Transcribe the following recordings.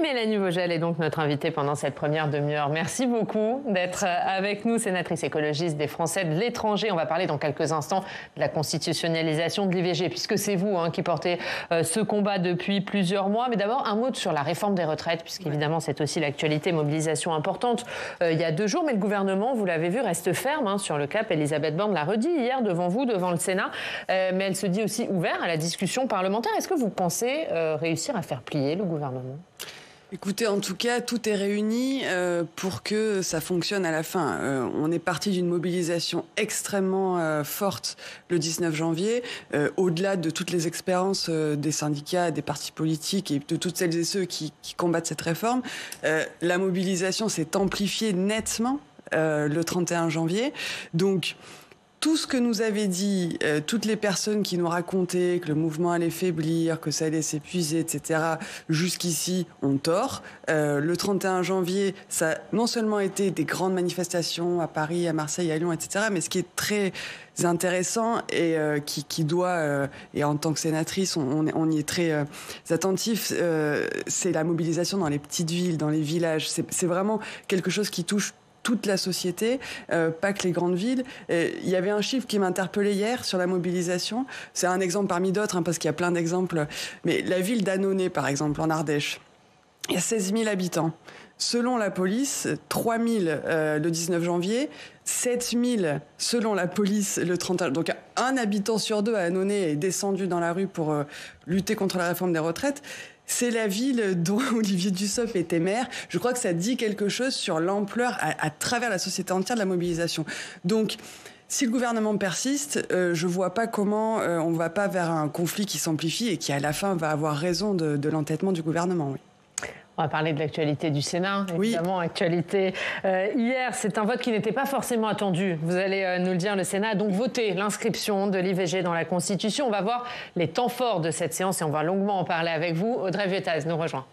Mélanie Vogel est donc notre invitée pendant cette première demi-heure. Merci beaucoup d'être avec nous, sénatrice écologiste des Français de l'étranger. On va parler dans quelques instants de la constitutionnalisation de l'IVG, puisque c'est vous qui portez ce combat depuis plusieurs mois. Mais d'abord, un mot sur la réforme des retraites, puisqu'évidemment, c'est aussi l'actualité, mobilisation importante il y a 2 jours. Mais le gouvernement, vous l'avez vu, reste ferme sur le cap. Elisabeth Borne l'a redit hier devant vous, devant le Sénat. Mais elle se dit aussi ouverte à la discussion parlementaire. Est-ce que vous pensez réussir à faire plier le gouvernement ? Écoutez, en tout cas, tout est réuni pour que ça fonctionne à la fin. On est parti d'une mobilisation extrêmement forte le 19 janvier, au-delà de toutes les expériences des syndicats, des partis politiques et de toutes celles et ceux qui combattent cette réforme. La mobilisation s'est amplifiée nettement le 31 janvier. Donc, tout ce que nous avaient dit toutes les personnes qui nous racontaient que le mouvement allait faiblir, que ça allait s'épuiser, etc., jusqu'ici, ont tort. Le 31 janvier, ça a non seulement été des grandes manifestations à Paris, à Marseille, à Lyon, etc., mais ce qui est très intéressant et qui doit, et en tant que sénatrice, on y est très attentif, c'est la mobilisation dans les petites villes, dans les villages. C'est vraiment quelque chose qui touche toute la société, pas que les grandes villes. Il y avait un chiffre qui m'interpellait hier sur la mobilisation. C'est un exemple parmi d'autres, parce qu'il y a plein d'exemples. Mais la ville d'Annonay, par exemple, en Ardèche, il y a 16 000 habitants. Selon la police, 3 000 le 19 janvier, 7 000 selon la police le 31. Donc un habitant sur 2 à Annonay est descendu dans la rue pour lutter contre la réforme des retraites. C'est la ville dont Olivier Dussopt était maire. Je crois que ça dit quelque chose sur l'ampleur à travers la société entière de la mobilisation. Donc, si le gouvernement persiste, je vois pas comment on va pas vers un conflit qui s'amplifie et qui, à la fin, va avoir raison de l'entêtement du gouvernement. Oui. On va parler de l'actualité du Sénat, évidemment, oui. Actualité. Hier, c'est un vote qui n'était pas forcément attendu. Vous allez nous le dire, le Sénat a donc voté l'inscription de l'IVG dans la Constitution. On va voir les temps forts de cette séance et on va longuement en parler avec vous. Audrey Vietaz nous rejoint.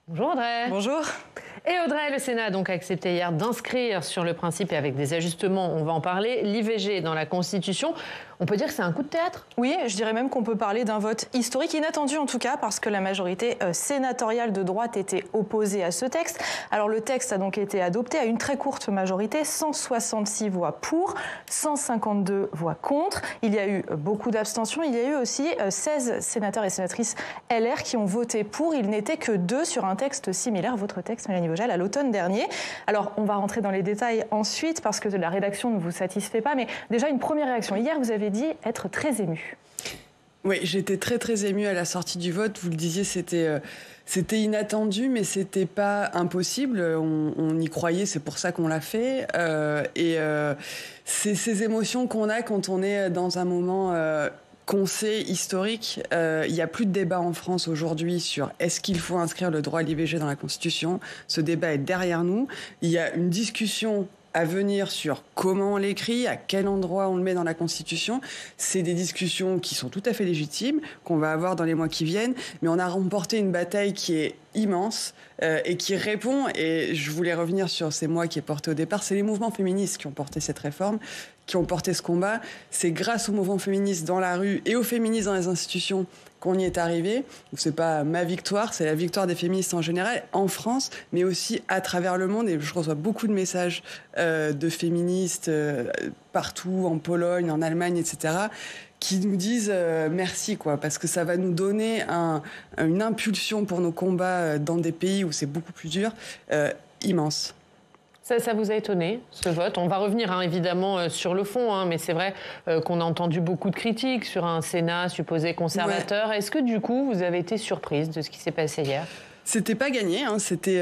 Bonjour Audrey. Bonjour. Et Audrey, le Sénat a donc accepté hier d'inscrire sur le principe et avec des ajustements, on va en parler, l'IVG dans la Constitution. On peut dire que c'est un coup de théâtre ? Oui, je dirais même qu'on peut parler d'un vote historique, inattendu en tout cas, parce que la majorité sénatoriale de droite était opposée à ce texte. Alors le texte a donc été adopté à une très courte majorité, 166 voix pour, 152 voix contre. Il y a eu beaucoup d'abstentions. Il y a eu aussi 16 sénateurs et sénatrices LR qui ont voté pour. Il n'était que 2 sur un texte similaire, votre texte, Mélanie Vogel, à l'automne dernier. Alors on va rentrer dans les détails ensuite, parce que la rédaction ne vous satisfait pas, mais déjà une première réaction. Hier, vous avez dit être très ému. Oui, j'étais très très émue à la sortie du vote. Vous le disiez, c'était inattendu, mais c'était pas impossible. On y croyait, c'est pour ça qu'on l'a fait. C'est ces émotions qu'on a quand on est dans un moment qu'on sait historique. Il n'y a plus de débat en France aujourd'hui sur est-ce qu'il faut inscrire le droit à l'IVG dans la Constitution. Ce débat est derrière nous. Il y a une discussion à venir sur comment on l'écrit, à quel endroit on le met dans la Constitution. C'est des discussions qui sont tout à fait légitimes, qu'on va avoir dans les mois qui viennent, mais on a remporté une bataille qui est immense et qui répond, et je voulais revenir sur ces mots qui est porté au départ, c'est les mouvements féministes qui ont porté cette réforme, qui ont porté ce combat. C'est grâce aux mouvements féministes dans la rue et aux féministes dans les institutions qu'on y est arrivé. C'est pas ma victoire, c'est la victoire des féministes en général, en France, mais aussi à travers le monde. Et je reçois beaucoup de messages de féministes partout, en Pologne, en Allemagne, etc., qui nous disent merci, parce que ça va nous donner une impulsion pour nos combats dans des pays où c'est beaucoup plus dur, immense. Ça vous a étonné, ce vote ? On va revenir évidemment sur le fond, mais c'est vrai qu'on a entendu beaucoup de critiques sur un Sénat supposé conservateur. Ouais. Est-ce que du coup, vous avez été surprise de ce qui s'est passé hier ? C'était pas gagné, c'était,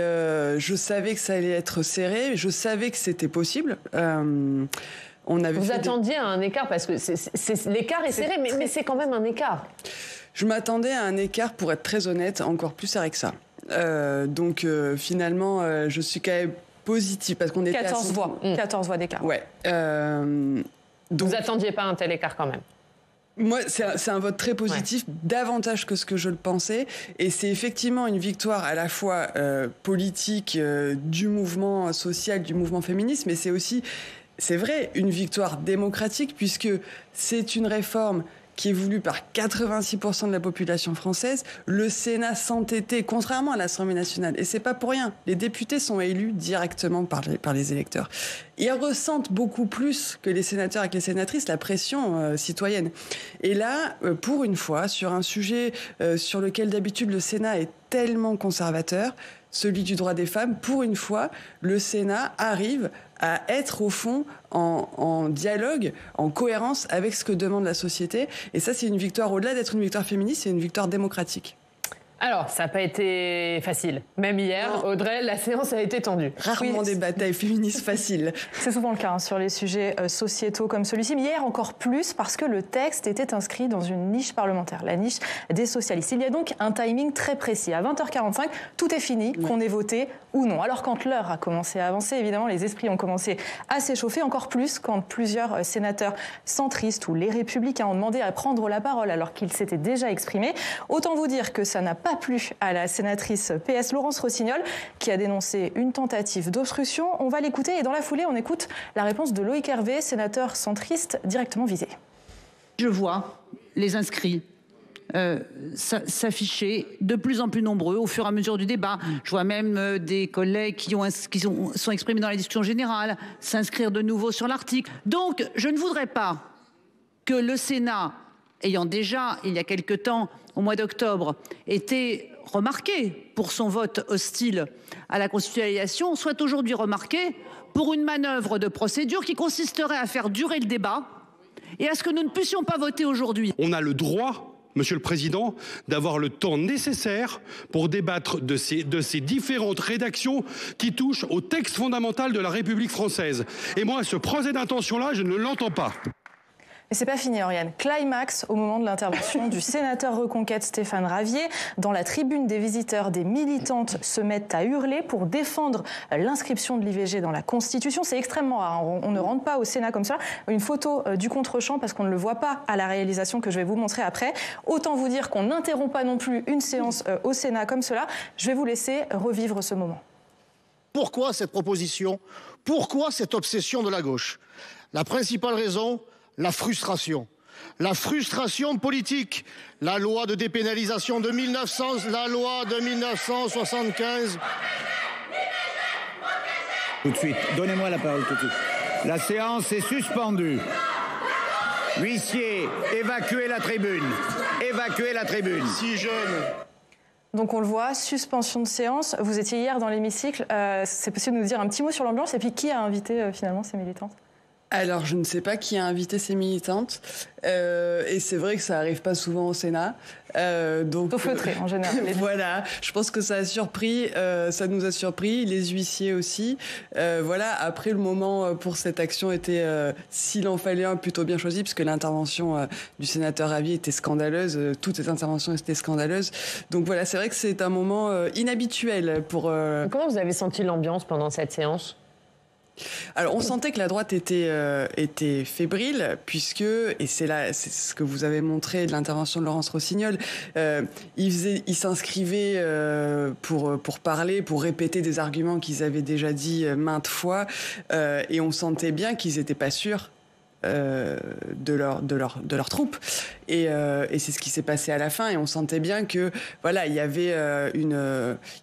je savais que ça allait être serré, je savais que c'était possible. Vous attendiez à un écart, parce que l'écart est serré, mais c'est quand même un écart. Je m'attendais à un écart, pour être très honnête, encore plus serré que ça. Donc finalement, je suis quand même positive, parce qu'on était 14 voix. 14 voix d'écart. Ouais. Donc, vous attendiez pas un tel écart quand même ? Moi, c'est un vote très positif, ouais. Davantage que ce que je le pensais. Et c'est effectivement une victoire à la fois politique du mouvement social, du mouvement féministe, mais c'est aussi c'est vrai, une victoire démocratique, puisque c'est une réforme qui est voulue par 86% de la population française. Le Sénat s'entêtait, contrairement à l'Assemblée nationale. Et c'est pas pour rien. Les députés sont élus directement par les électeurs. Ils ressentent beaucoup plus que les sénateurs et que les sénatrices la pression citoyenne. Et là, pour une fois, sur un sujet sur lequel d'habitude le Sénat est tellement conservateur, celui du droit des femmes, pour une fois, le Sénat arrive à être au fond en dialogue, en cohérence avec ce que demande la société. Et ça, c'est une victoire, au-delà d'être une victoire féministe, c'est une victoire démocratique. Alors, ça n'a pas été facile. Même hier, non. Audrey, la séance a été tendue. Rarement des batailles féministes faciles. C'est souvent le cas sur les sujets sociétaux comme celui-ci. Mais hier, encore plus, parce que le texte était inscrit dans une niche parlementaire, la niche des socialistes. Il y a donc un timing très précis. À 20h45, tout est fini, qu'on ait voté ou non. Alors, quand l'heure a commencé à avancer, évidemment, les esprits ont commencé à s'échauffer. Encore plus quand plusieurs sénateurs centristes ou les Républicains ont demandé à prendre la parole alors qu'ils s'étaient déjà exprimés. Autant vous dire que ça n'a pas plu à la sénatrice PS Laurence Rossignol qui a dénoncé une tentative d'obstruction. On va l'écouter et dans la foulée, on écoute la réponse de Loïc Hervé, sénateur centriste directement visé. Je vois les inscrits s'afficher de plus en plus nombreux au fur et à mesure du débat. Je vois même des collègues qui sont exprimés dans la discussion générale s'inscrire de nouveau sur l'article. Donc, je ne voudrais pas que le Sénat, ayant déjà, il y a quelque temps, au mois d'octobre, été remarqué pour son vote hostile à la constitutionnalisation, soit aujourd'hui remarqué pour une manœuvre de procédure qui consisterait à faire durer le débat et à ce que nous ne puissions pas voter aujourd'hui. On a le droit, Monsieur le Président, d'avoir le temps nécessaire pour débattre de ces différentes rédactions qui touchent au texte fondamental de la République française. Et moi, ce procès d'intention-là, je ne l'entends pas. Mais c'est pas fini, Oriane. Climax au moment de l'intervention du sénateur Reconquête Stéphane Ravier. Dans la tribune des visiteurs, des militantes se mettent à hurler pour défendre l'inscription de l'IVG dans la Constitution. C'est extrêmement rare. On ne rentre pas au Sénat comme ça. Une photo du contre-champ parce qu'on ne le voit pas à la réalisation que je vais vous montrer après. Autant vous dire qu'on n'interrompt pas non plus une séance au Sénat comme cela. Je vais vous laisser revivre ce moment. Pourquoi cette proposition ? Pourquoi cette obsession de la gauche ? La principale raison, la frustration politique. La loi de dépénalisation de 1975. Tout de suite, donnez-moi la parole tout de suite. La séance est suspendue. Huissier, évacuez la tribune. Évacuez la tribune. Si jeune. Donc on le voit, suspension de séance. Vous étiez hier dans l'hémicycle. C'est possible de nous dire un petit mot sur l'ambiance et puis qui a invité finalement ces militantes ? Alors, je ne sais pas qui a invité ces militantes. Et c'est vrai que ça n'arrive pas souvent au Sénat. Plutôt feutré, en général. Voilà, je pense que ça a surpris, ça nous a surpris, les huissiers aussi. Voilà, après, le moment pour cette action était, s'il en fallait un, plutôt bien choisi, puisque l'intervention du sénateur Ravier était scandaleuse. Toutes ces interventions étaient scandaleuses. Donc voilà, c'est vrai que c'est un moment inhabituel pour... Comment vous avez senti l'ambiance pendant cette séance ? Alors, on sentait que la droite était fébrile, puisque, et c'est ce que vous avez montré de l'intervention de Laurence Rossignol, ils s'inscrivaient pour parler, pour répéter des arguments qu'ils avaient déjà dit maintes fois, et on sentait bien qu'ils n'étaient pas sûrs de leur troupe, et c'est ce qui s'est passé à la fin, et on sentait bien que voilà, il y avait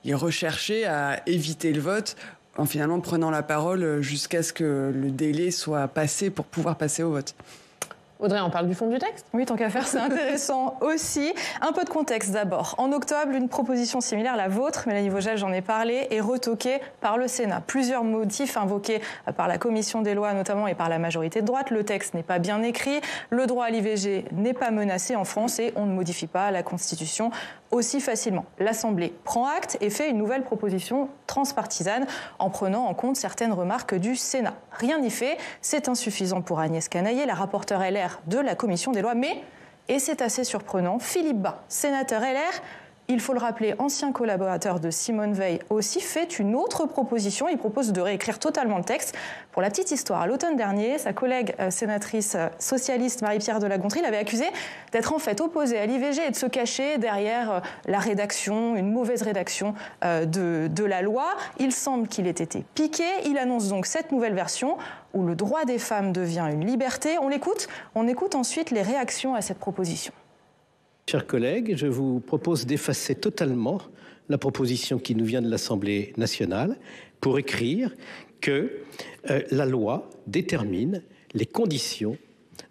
ils recherchaient à éviter le vote en finalement prenant la parole jusqu'à ce que le délai soit passé pour pouvoir passer au vote. Audrey, on parle du fond du texte ? Oui, tant qu'à faire, c'est intéressant aussi. Un peu de contexte d'abord. En octobre, une proposition similaire, la vôtre, Mélanie Vogel, j'en ai parlé, est retoquée par le Sénat. Plusieurs motifs invoqués par la commission des lois notamment et par la majorité de droite. Le texte n'est pas bien écrit, le droit à l'IVG n'est pas menacé en France et on ne modifie pas la Constitution aussi facilement. L'Assemblée prend acte et fait une nouvelle proposition transpartisane en prenant en compte certaines remarques du Sénat. Rien n'y fait, c'est insuffisant pour Agnès Canayer, la rapporteure LR de la Commission des lois, mais, et c'est assez surprenant, Philippe Bas, sénateur LR, il faut le rappeler, ancien collaborateur de Simone Veil aussi, fait une autre proposition. Il propose de réécrire totalement le texte. Pour la petite histoire, à l'automne dernier, sa collègue sénatrice socialiste Marie-Pierre de La Gontrie l'avait accusé d'être en fait opposée à l'IVG et de se cacher derrière la rédaction, une mauvaise rédaction de la loi. Il semble qu'il ait été piqué. Il annonce donc cette nouvelle version où le droit des femmes devient une liberté. On l'écoute. On écoute ensuite les réactions à cette proposition. Chers collègues, je vous propose d'effacer totalement la proposition qui nous vient de l'Assemblée nationale pour écrire que la loi détermine les conditions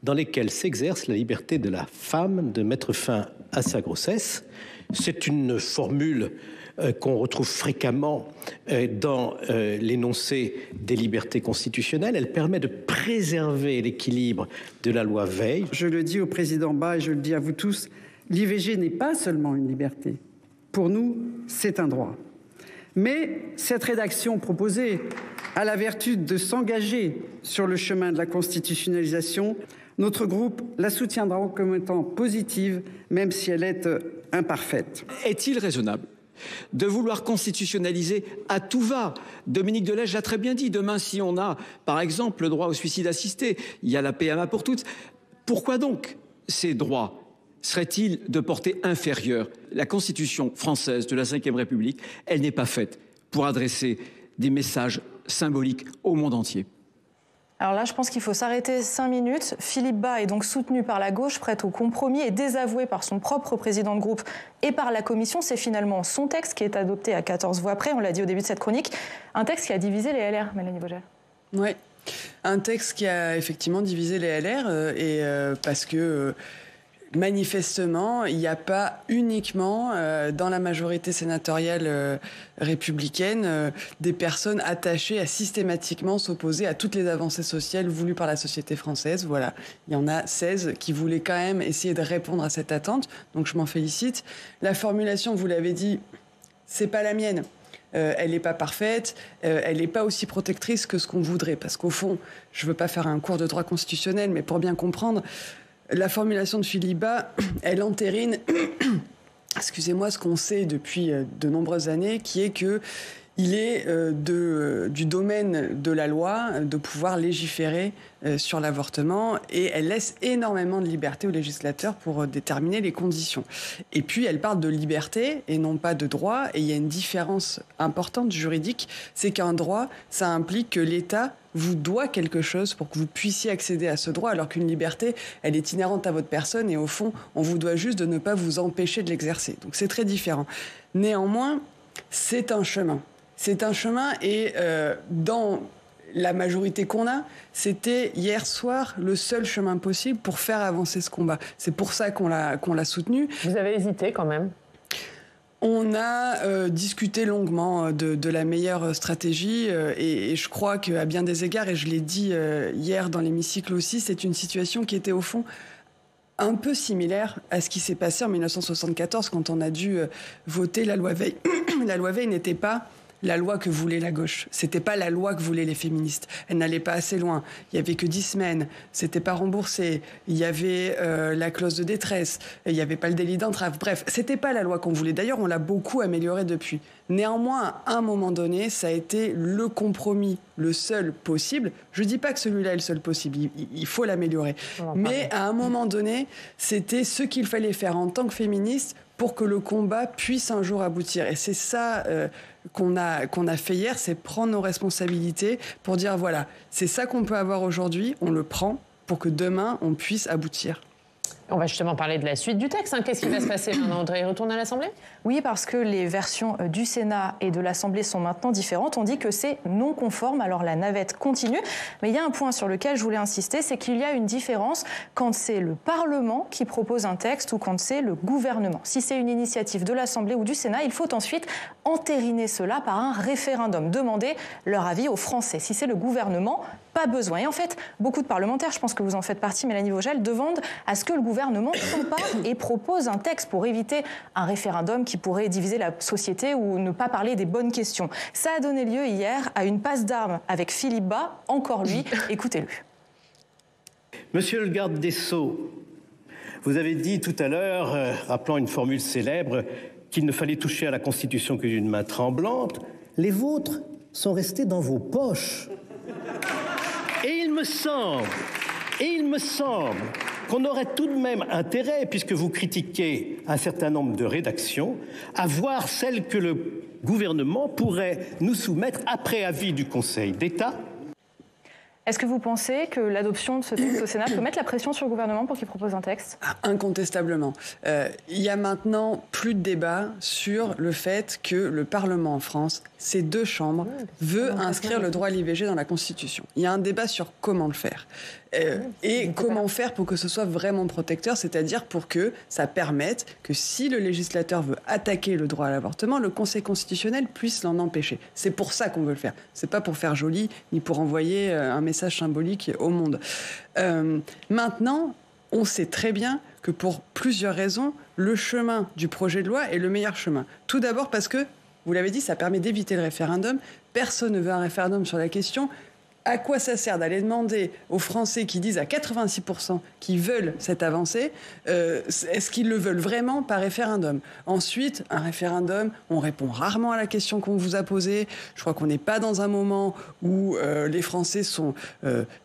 dans lesquelles s'exerce la liberté de la femme de mettre fin à sa grossesse. C'est une formule qu'on retrouve fréquemment dans l'énoncé des libertés constitutionnelles. Elle permet de préserver l'équilibre de la loi Veil. Je le dis au président Bas et je le dis à vous tous, l'IVG n'est pas seulement une liberté. Pour nous, c'est un droit. Mais cette rédaction proposée a la vertu de s'engager sur le chemin de la constitutionnalisation. Notre groupe la soutiendra comme étant positive, même si elle est imparfaite. Est-il raisonnable de vouloir constitutionnaliser à tout va? Dominique de Legge l'a très bien dit. Demain, si on a, par exemple, le droit au suicide assisté, il y a la PMA pour toutes. Pourquoi donc ces droits seraient-ils de portée inférieure? La Constitution française de la Ve République, elle n'est pas faite pour adresser des messages symboliques au monde entier. Alors là, je pense qu'il faut s'arrêter 5 minutes. Philippe Bas est donc soutenu par la gauche, prête au compromis et désavoué par son propre président de groupe et par la Commission. C'est finalement son texte qui est adopté à 14 voix près, on l'a dit au début de cette chronique. Un texte qui a divisé les LR, Mélanie Vogel. Oui, un texte qui a effectivement divisé les LR parce que... manifestement, il n'y a pas uniquement dans la majorité sénatoriale républicaine des personnes attachées à systématiquement s'opposer à toutes les avancées sociales voulues par la société française. Voilà, il y en a 16 qui voulaient quand même essayer de répondre à cette attente, donc je m'en félicite. La formulation, vous l'avez dit, c'est pas la mienne. Elle n'est pas parfaite, elle n'est pas aussi protectrice que ce qu'on voudrait, parce qu'au fond, je ne veux pas faire un cours de droit constitutionnel, mais pour bien comprendre, la formulation de Philippe Bas, elle entérine, excusez-moi, ce qu'on sait depuis de nombreuses années, qui est que il est du domaine de la loi de pouvoir légiférer sur l'avortement et elle laisse énormément de liberté aux législateurs pour déterminer les conditions. Et puis, elle parle de liberté et non pas de droit. Et il y a une différence importante juridique, c'est qu'un droit, ça implique que l'État vous doit quelque chose pour que vous puissiez accéder à ce droit, alors qu'une liberté, elle est inhérente à votre personne et au fond, on vous doit juste de ne pas vous empêcher de l'exercer. Donc c'est très différent. Néanmoins, c'est un chemin. C'est un chemin et dans la majorité qu'on a, c'était hier soir le seul chemin possible pour faire avancer ce combat. C'est pour ça qu'on l'a soutenu. Vous avez hésité quand même ? On a discuté longuement de la meilleure stratégie et je crois qu'à bien des égards, et je l'ai dit hier dans l'hémicycle aussi, c'est une situation qui était au fond un peu similaire à ce qui s'est passé en 1974 quand on a dû voter la loi Veil. La loi Veil n'était pas la loi que voulait la gauche. C'était pas la loi que voulaient les féministes. Elle n'allait pas assez loin. Il y avait que 10 semaines. C'était pas remboursé. Il y avait la clause de détresse. Il y avait pas le délit d'entrave. Bref, c'était pas la loi qu'on voulait. D'ailleurs, on l'a beaucoup améliorée depuis. Néanmoins, à un moment donné, ça a été le compromis, le seul possible. Je dis pas que celui-là est le seul possible. Il faut l'améliorer. Mais à un moment donné, c'était ce qu'il fallait faire en tant que féministe pour que le combat puisse un jour aboutir. Et c'est ça qu'on a fait hier, c'est prendre nos responsabilités pour dire voilà, c'est ça qu'on peut avoir aujourd'hui, on le prend pour que demain on puisse aboutir. On va justement parler de la suite du texte. Qu'est-ce qui va se passer maintenant? Audrey, il retourne à l'Assemblée? Oui, parce que les versions du Sénat et de l'Assemblée sont maintenant différentes. On dit que c'est non conforme, alors la navette continue. Mais il y a un point sur lequel je voulais insister, c'est qu'il y a une différence quand c'est le Parlement qui propose un texte ou quand c'est le gouvernement. Si c'est une initiative de l'Assemblée ou du Sénat, il faut ensuite entériner cela par un référendum, demander leur avis aux Français. Si c'est le gouvernement, pas besoin. Et en fait, beaucoup de parlementaires, je pense que vous en faites partie, Mélanie Vogel, demandent à ce que le gouvernement s'empare et propose un texte pour éviter un référendum qui pourrait diviser la société ou ne pas parler des bonnes questions. Ça a donné lieu hier à une passe d'armes avec Philippe Bas, encore lui. Écoutez-le. Monsieur le garde des Sceaux, vous avez dit tout à l'heure, rappelant une formule célèbre, qu'il ne fallait toucher à la Constitution que d'une main tremblante, les vôtres sont restés dans vos poches. Et il me semble qu'on aurait tout de même intérêt, puisque vous critiquez un certain nombre de rédactions, à voir celles que le gouvernement pourrait nous soumettre après avis du Conseil d'État. Est-ce que vous pensez que l'adoption de ce texte au Sénat peut mettre la pression sur le gouvernement pour qu'il propose un texte ? Incontestablement. Il y a maintenant plus de débat sur le fait que le Parlement en France, ces deux chambres, veut inscrire le droit à l'IVG dans la Constitution. Il y a un débat sur comment le faire. Et comment faire pour que ce soit vraiment protecteur, c'est-à-dire pour que ça permette que si le législateur veut attaquer le droit à l'avortement, le Conseil constitutionnel puisse l'en empêcher. C'est pour ça qu'on veut le faire. C'est pas pour faire joli, ni pour envoyer un message symbolique au monde. Maintenant, on sait très bien que pour plusieurs raisons, le chemin du projet de loi est le meilleur chemin. Tout d'abord parce que, vous l'avez dit, ça permet d'éviter le référendum. Personne ne veut un référendum sur la question. À quoi ça sert d'aller demander aux Français qui disent à 86% qu'ils veulent cette avancée, est-ce qu'ils le veulent vraiment par référendum? Ensuite, un référendum, on répond rarement à la question qu'on vous a posée. Je crois qu'on n'est pas dans un moment où les Français sont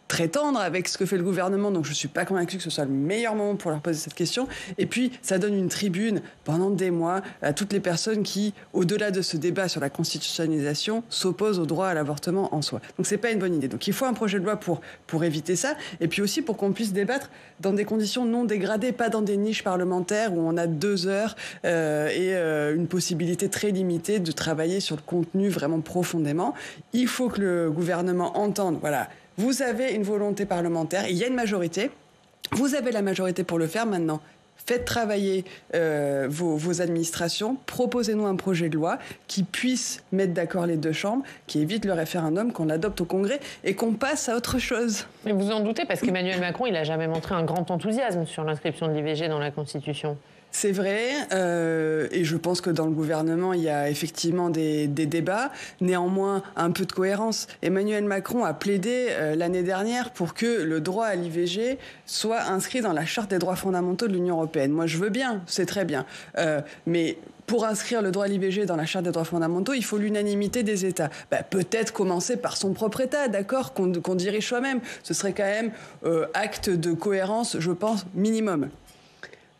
très tendres avec ce que fait le gouvernement, donc je ne suis pas convaincue que ce soit le meilleur moment pour leur poser cette question. Et puis, ça donne une tribune pendant des mois à toutes les personnes qui, au-delà de ce débat sur la constitutionnalisation, s'opposent au droit à l'avortement en soi. Donc, ce n'est pas une bonne idée. Donc, il faut un projet de loi pour éviter ça, et puis aussi pour qu'on puisse débattre dans des conditions non dégradées, pas dans des niches parlementaires où on a 2 heures et une possibilité très limitée de travailler sur le contenu vraiment profondément. Il faut que le gouvernement entende, voilà, vous avez une volonté parlementaire, il y a une majorité, vous avez la majorité pour le faire maintenant. Faites travailler vos administrations, proposez-nous un projet de loi qui puisse mettre d'accord les deux chambres, qui évite le référendum, qu'on l'adopte au Congrès et qu'on passe à autre chose. Mais vous en doutez, parce qu'Emmanuel Macron, il n'a jamais montré un grand enthousiasme sur l'inscription de l'IVG dans la Constitution. C'est vrai, et je pense que dans le gouvernement, il y a effectivement des débats. Néanmoins, un peu de cohérence. Emmanuel Macron a plaidé l'année dernière pour que le droit à l'IVG soit inscrit dans la Charte des droits fondamentaux de l'Union européenne. Moi, je veux bien, c'est très bien. Mais pour inscrire le droit à l'IVG dans la Charte des droits fondamentaux, il faut l'unanimité des États. Peut-être commencer par son propre État, d'accord, qu'on dirige soi-même. Ce serait quand même acte de cohérence, je pense, minimum.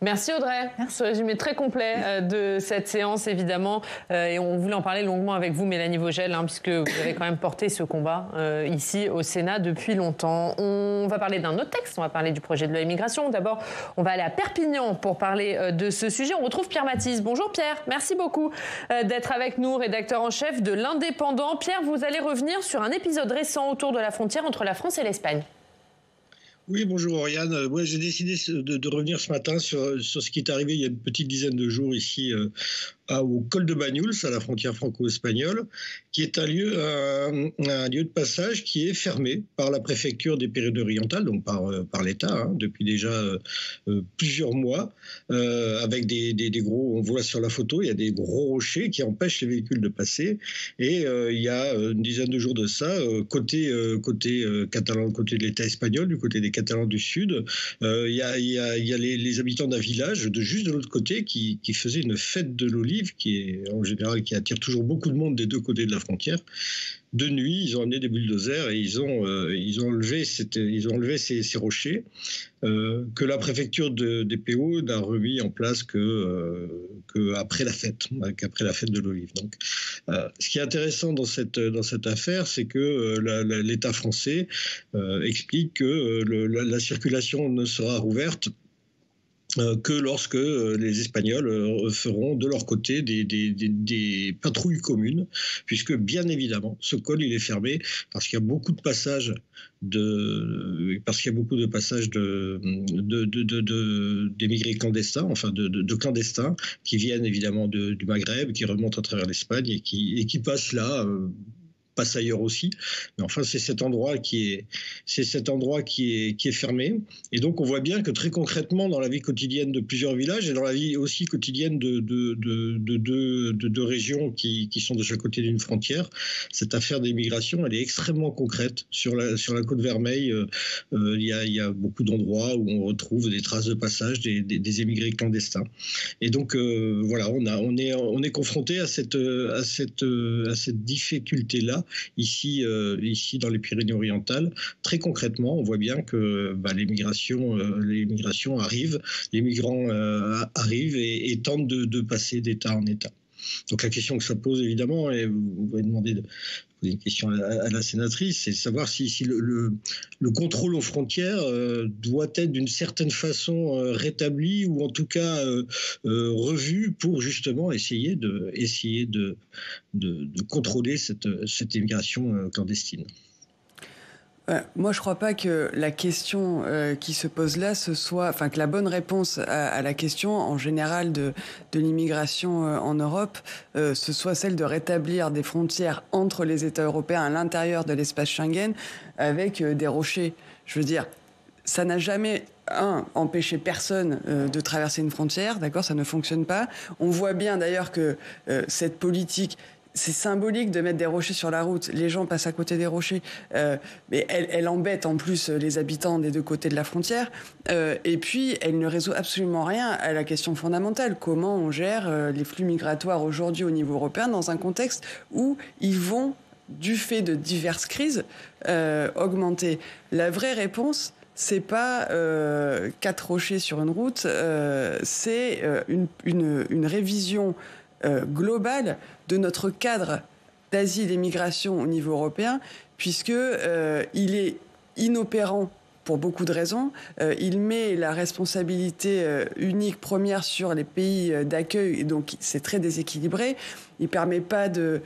Merci Audrey. Merci. Ce résumé très complet de cette séance, évidemment. Et on voulait en parler longuement avec vous, Mélanie Vogel, puisque vous avez quand même porté ce combat ici au Sénat depuis longtemps. On va parler d'un autre texte, on va parler du projet de loi immigration. D'abord, on va aller à Perpignan pour parler de ce sujet. On retrouve Pierre Mathis. Bonjour Pierre, merci beaucoup d'être avec nous, rédacteur en chef de l'Indépendant. Pierre, vous allez revenir sur un épisode récent autour de la frontière entre la France et l'Espagne. Oui, bonjour Oriane. Moi, j'ai décidé de revenir ce matin sur ce qui est arrivé il y a une petite dizaine de jours ici au col de Banyuls, à la frontière franco-espagnole, qui est un lieu de passage qui est fermé par la préfecture des Pyrénées-Orientales, donc par l'État, depuis déjà plusieurs mois, avec des gros, on voit sur la photo, il y a des gros rochers qui empêchent les véhicules de passer. Et il y a une dizaine de jours de ça, côté catalan, côté de l'État espagnol, du côté des Catalans du Sud, il y a les habitants d'un village juste de l'autre côté qui faisaient une fête de l'olive qui attire toujours beaucoup de monde des deux côtés de la frontière. De nuit, ils ont amené des bulldozers et ils ont enlevé ces rochers que la préfecture des PO n'a remis en place que après la fête, qu'après la fête de l'olive. Donc, ce qui est intéressant dans cette affaire, c'est que l'État français explique que la circulation ne sera rouverte que lorsque les Espagnols feront de leur côté des patrouilles communes, puisque bien évidemment ce col il est fermé parce qu'il y a beaucoup de passages d'émigrés clandestins, enfin de clandestins qui viennent évidemment du Maghreb, qui remontent à travers l'Espagne et qui passent là passe ailleurs aussi. Mais enfin, c'est cet endroit qui est fermé. Et donc, on voit bien que très concrètement, dans la vie quotidienne de plusieurs villages et dans la vie aussi quotidienne de deux régions qui sont de chaque côté d'une frontière, cette affaire d'immigration, elle est extrêmement concrète. Sur la côte Vermeille, il y a beaucoup d'endroits où on retrouve des traces de passage des émigrés clandestins. Et donc, voilà, on est confronté à cette difficulté-là ici dans les Pyrénées-Orientales. Très concrètement, on voit bien que l'immigration arrive, les migrants arrivent et tentent de passer d'État en État. Donc la question que ça pose évidemment, et vous pouvez demander de poser une question à la sénatrice, c'est de savoir si le contrôle aux frontières doit être d'une certaine façon rétabli ou en tout cas revu pour justement essayer de contrôler cette immigration clandestine. Moi, je ne crois pas que la question qui se pose là, que la bonne réponse à la question en général de l'immigration en Europe, ce soit celle de rétablir des frontières entre les États européens à l'intérieur de l'espace Schengen avec des rochers. Je veux dire, ça n'a jamais empêché personne de traverser une frontière, d'accord, ça ne fonctionne pas. On voit bien d'ailleurs que cette politique, c'est symbolique de mettre des rochers sur la route. Les gens passent à côté des rochers. Mais elle embête en plus les habitants des deux côtés de la frontière. Et puis, elle ne résout absolument rien à la question fondamentale. Comment on gère les flux migratoires aujourd'hui au niveau européen dans un contexte où ils vont, du fait de diverses crises, augmenter. La vraie réponse, c'est pas 4 rochers sur une route, c'est une révision globale de notre cadre d'asile et migration au niveau européen, puisque il est inopérant pour beaucoup de raisons. Il met la responsabilité unique première sur les pays d'accueil, et donc c'est très déséquilibré. Il ne permet pas de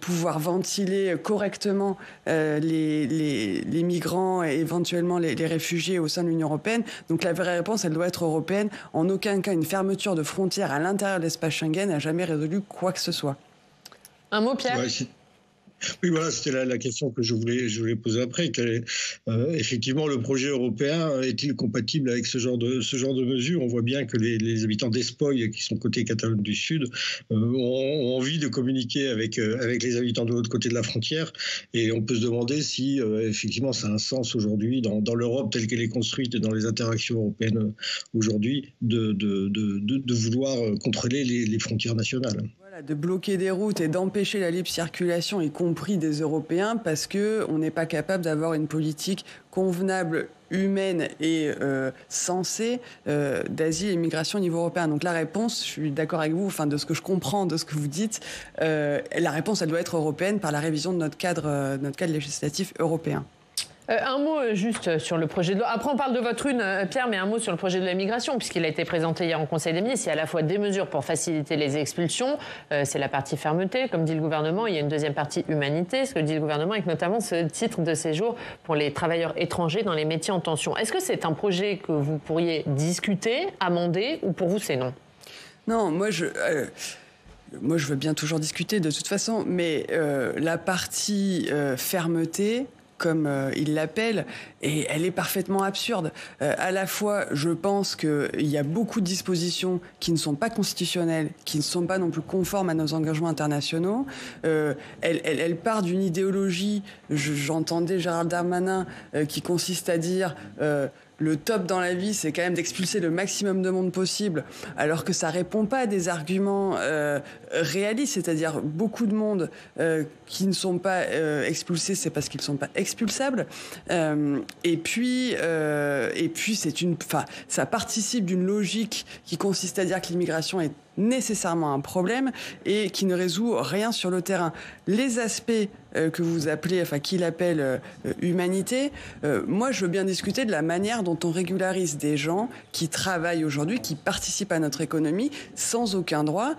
pouvoir ventiler correctement les migrants et éventuellement les réfugiés au sein de l'Union européenne. Donc la vraie réponse, elle doit être européenne. En aucun cas, une fermeture de frontières à l'intérieur de l'espace Schengen n'a jamais résolu quoi que ce soit. Un mot, Pierre ? Oui, voilà, c'était la question que je voulais poser après. Effectivement, le projet européen est-il compatible avec ce genre de mesures ? On voit bien que les habitants d'Espoy, qui sont côté Catalogne du Sud, ont envie de communiquer avec les habitants de l'autre côté de la frontière. Et on peut se demander si, effectivement, ça a un sens aujourd'hui, dans l'Europe telle qu'elle est construite et dans les interactions européennes aujourd'hui, de vouloir contrôler les frontières nationales. De bloquer des routes et d'empêcher la libre circulation, y compris des Européens, parce qu'on n'est pas capable d'avoir une politique convenable, humaine et sensée d'asile et migration au niveau européen. Donc la réponse, je suis d'accord avec vous, de ce que je comprends de ce que vous dites, la réponse, elle doit être européenne par la révision de notre cadre législatif européen. Un mot juste sur le projet de loi. Après, on parle de votre une, Pierre, mais un mot sur le projet de loi migration, puisqu'il a été présenté hier en Conseil des ministres. Il y a à la fois des mesures pour faciliter les expulsions, c'est la partie fermeté, comme dit le gouvernement. Il y a une deuxième partie humanité, ce que dit le gouvernement, avec notamment ce titre de séjour pour les travailleurs étrangers dans les métiers en tension. Est-ce que c'est un projet que vous pourriez discuter, amender, ou pour vous, c'est non ? Non, moi, je veux bien toujours discuter de toute façon, mais la partie fermeté, comme il l'appelle, et elle est parfaitement absurde. À la fois, je pense qu'il y a beaucoup de dispositions qui ne sont pas constitutionnelles, qui ne sont pas non plus conformes à nos engagements internationaux. Elle part d'une idéologie, j'entendais Gérald Darmanin, qui consiste à dire... le top dans la vie, c'est quand même d'expulser le maximum de monde possible, alors que ça répond pas à des arguments réalistes, c'est-à-dire beaucoup de monde qui ne sont pas expulsés, c'est parce qu'ils sont pas expulsables. Et puis ça participe d'une logique qui consiste à dire que l'immigration est nécessairement un problème et qui ne résout rien sur le terrain. Les aspects que vous appelez, qu'il appelle humanité, moi je veux bien discuter de la manière dont on régularise des gens qui travaillent aujourd'hui, qui participent à notre économie sans aucun droit.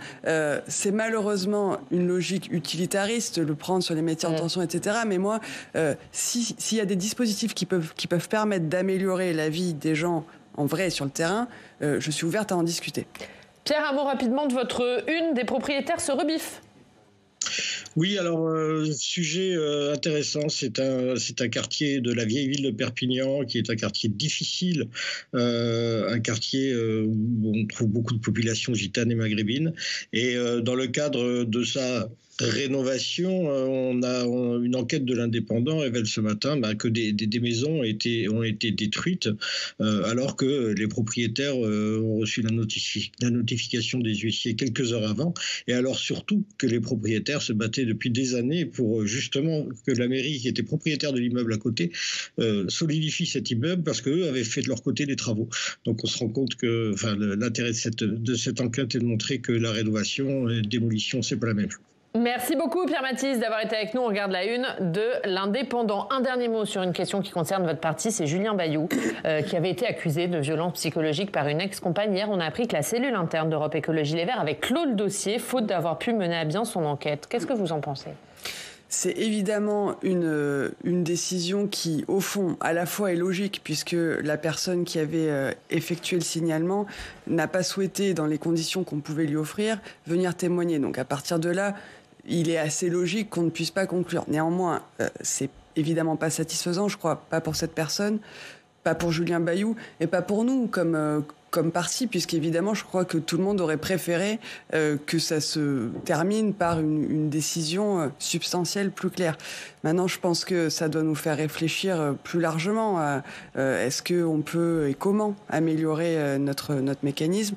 C'est malheureusement une logique utilitariste, le prendre sur les métiers en tension, etc. Mais moi, s'il y a des dispositifs qui peuvent permettre d'améliorer la vie des gens en vrai sur le terrain, je suis ouverte à en discuter. Pierre, un mot rapidement de votre une des propriétaires se rebiffent. Oui, alors, sujet intéressant, c'est un quartier de la vieille ville de Perpignan qui est un quartier difficile, un quartier où on trouve beaucoup de populations gitanes et maghrébines. Et dans le cadre de sa rénovation, on a une enquête de l'Indépendant révèle ce matin que des maisons ont été détruites alors que les propriétaires ont reçu la notification des huissiers quelques heures avant, et alors surtout que les propriétaires se battaient depuis des années pour justement que la mairie, qui était propriétaire de l'immeuble à côté, solidifie cet immeuble parce qu'eux avaient fait de leur côté des travaux. Donc on se rend compte que l'intérêt de cette enquête est de montrer que la rénovation et la démolition, c'est pas la même chose. Merci beaucoup Pierre Mathis d'avoir été avec nous. On regarde la une de l'Indépendant. Un dernier mot sur une question qui concerne votre parti, c'est Julien Bayou qui avait été accusé de violence psychologique par une ex-compagne. Hier, on a appris que la cellule interne d'Europe Écologie Les Verts avait clos le dossier, faute d'avoir pu mener à bien son enquête. Qu'est-ce que vous en pensez ? C'est évidemment une décision qui, au fond, à la fois est logique, puisque la personne qui avait effectué le signalement n'a pas souhaité, dans les conditions qu'on pouvait lui offrir, venir témoigner. Donc à partir de là, il est assez logique qu'on ne puisse pas conclure. Néanmoins, c'est évidemment pas satisfaisant, je crois, pas pour cette personne, pas pour Julien Bayou, et pas pour nous, comme parti, puisqu'évidemment, je crois que tout le monde aurait préféré que ça se termine par une décision substantielle plus claire. Maintenant, je pense que ça doit nous faire réfléchir plus largement à est-ce qu'on peut et comment améliorer notre mécanisme.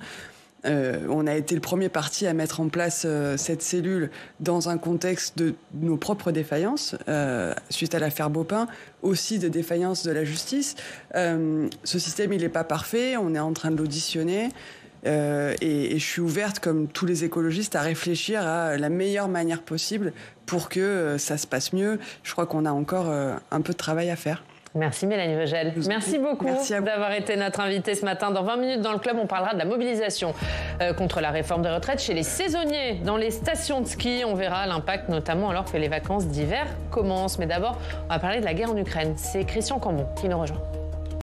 On a été le premier parti à mettre en place cette cellule dans un contexte de nos propres défaillances, suite à l'affaire Baupin, aussi des défaillances de la justice. Ce système, il n'est pas parfait, on est en train de l'auditionner. Et je suis ouverte, comme tous les écologistes, à réfléchir à la meilleure manière possible pour que ça se passe mieux. Je crois qu'on a encore un peu de travail à faire. Merci Mélanie Vogel. Merci beaucoup d'avoir été notre invitée ce matin. Dans 20 minutes dans le club, on parlera de la mobilisation contre la réforme des retraites chez les saisonniers dans les stations de ski. On verra l'impact notamment alors que les vacances d'hiver commencent. Mais d'abord, on va parler de la guerre en Ukraine. C'est Christian Cambon qui nous rejoint.